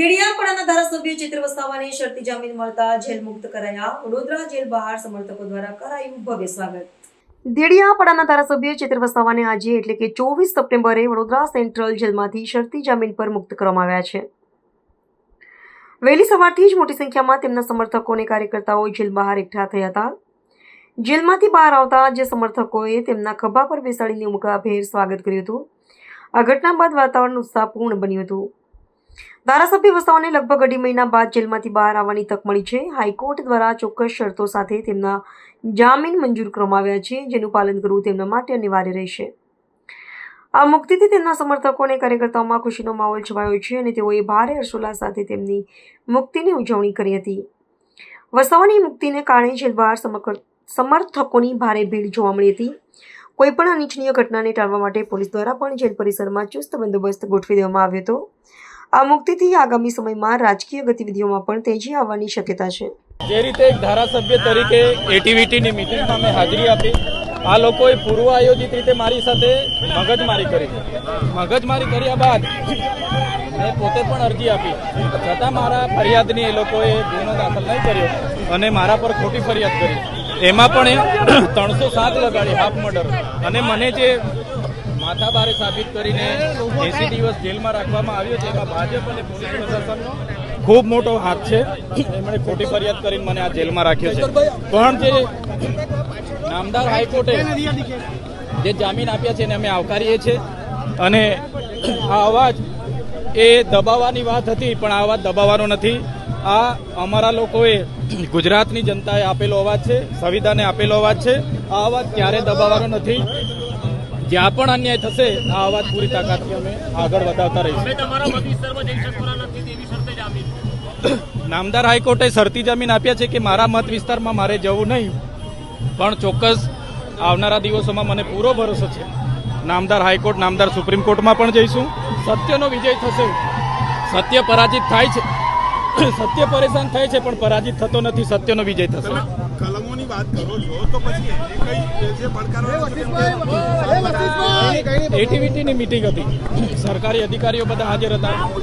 દેડિયાપાડાના ધારાસભ્ય ચિત્ર વસાવાને શરતી જામીન મળતા જેલ મુક્ત કરાયા. વડોદરા જેલ બહાર સમર્થકો દ્વારા કરાયું ભવ્ય સ્વાગત. દેડિયાપાડાના ધારાસભ્ય ચિત્ર વસાવાને આજે એટલે કે 24 સપ્ટેમ્બરે વડોદરા સેન્ટ્રલ જેલમાંથી શરતી જામીન પર મુક્ત કરવામાં આવ્યા છે. વહેલી સવારથી જ મોટી સંખ્યામાં તેમના સમર્થકો અને કાર્યકર્તાઓ જેલ બહાર એકઠા થયા હતા. જેલમાંથી બહાર આવતા જે સમર્થકોએ તેમના ખભા પર બેસાડીને ઉમળકાભેર સ્વાગત કર્યું હતું. આ ઘટના બાદ વાતાવરણ ઉત્સાહપૂર્ણ બન્યું હતું. ધારાસભ્ય વસાવાને લગભગ અઢી મહિના બાદ જેલમાંથી બહાર આવવાની તક મળી છે. હાઈકોર્ટ દ્વારા ચોક્કસ શરતો સાથે તેમના જામીન મંજૂર કરવામાં આવ્યા છે, જેનું પાલન કરવું તેમના માટે અનિવાર્ય રહેશે. આ મુક્તિથી તેમના સમર્થકો અને કાર્યકર્તાઓમાં ખુશીનો માહોલ છવાયો છે અને તેઓએ ભારે હર્ષોલ્લાસ સાથે તેમની મુક્તિની ઉજવણી કરી હતી. વસાવાની મુક્તિને કારણે જેલ બહાર સમર્થકોની ભારે ભીડ જોવા મળી હતી. કોઈપણ અનિચ્છનીય ઘટનાને ટાળવા માટે પોલીસ દ્વારા પણ જેલ પરિસરમાં ચુસ્ત બંદોબસ્ત ગોઠવી દેવામાં આવ્યો હતો. આ મુક્તિથી આગામી સમયમાં રાજકીય ગતિવિધિઓમાં પણ તેજી આવવાની શક્યતા છે. જે રીતે એક ધારાસભ્ય તરીકે એટીવીટીની મિટિંગમાં મેં હાજરી આપી, આ લોકોએ પૂર્વ આયોજિત રીતે મારી સાથે મગજમારી કર્યા બાદ મેં પોતે પણ અરજી આપી, છતાં મારા ફરિયાદની એ લોકોએ ગુનો દાખલ નહીં કર્યો અને મારા પર ખોટી ફરિયાદ કરી. એમાં પણ 307 લગાડી, હાફ મર્ડર, અને મને જે માથાભારે સાબિત કરીને 80 દિવસ જેલમાં રાખવામાં આવ્યો છે. એમાં ભાજપ અને પોલીસ પ્રશાસનનો ખૂબ મોટો હાથ છે. એમણે ખોટી ફરિયાદ કરીને મને આ જેલમાં રાખ્યો છે. પણ જે નામદાર હાઈકોર્ટે જે જામીન આપ્યા છે એને અમે આવકારીએ છીએ. અને આ અવાજ એ દબાવવાની વાત હતી, પણ આ અવાજ દબાવવાનો નથી. આ અમારા લોકોએ, ગુજરાતની જનતાએ આપેલો અવાજ છે, સંવિધાને આપેલો અવાજ છે. આ અવાજ ક્યારે દબાવવાનો નથી. જ્યાં પણ અન્યાય થશે આ અવાજ પૂરી તાકાતથી અમે આગળ વધારતા રહીશું. નામદાર હાઈકોર્ટે શરતી જામીન આપ્યા છે કે મારા મત વિસ્તારમાં મારે જવું નહીં, પણ ચોક્કસ આવનારા દિવસોમાં મને પૂરો ભરોસો છે નામદાર હાઈકોર્ટ, નામદાર સુપ્રીમ કોર્ટમાં પણ જઈશું. સત્યનો વિજય થશે. સત્ય પરાજિત થાય છે, સત્ય પરેશાન થાય છે, પણ પરાજિત થતો નથી. સત્યનો વિજય થશે. કલમોની વાત કરો છો તો પછી એટીવીટીની મિટિંગ હતી, સરકારી અધિકારીઓ બધા હાજર હતા.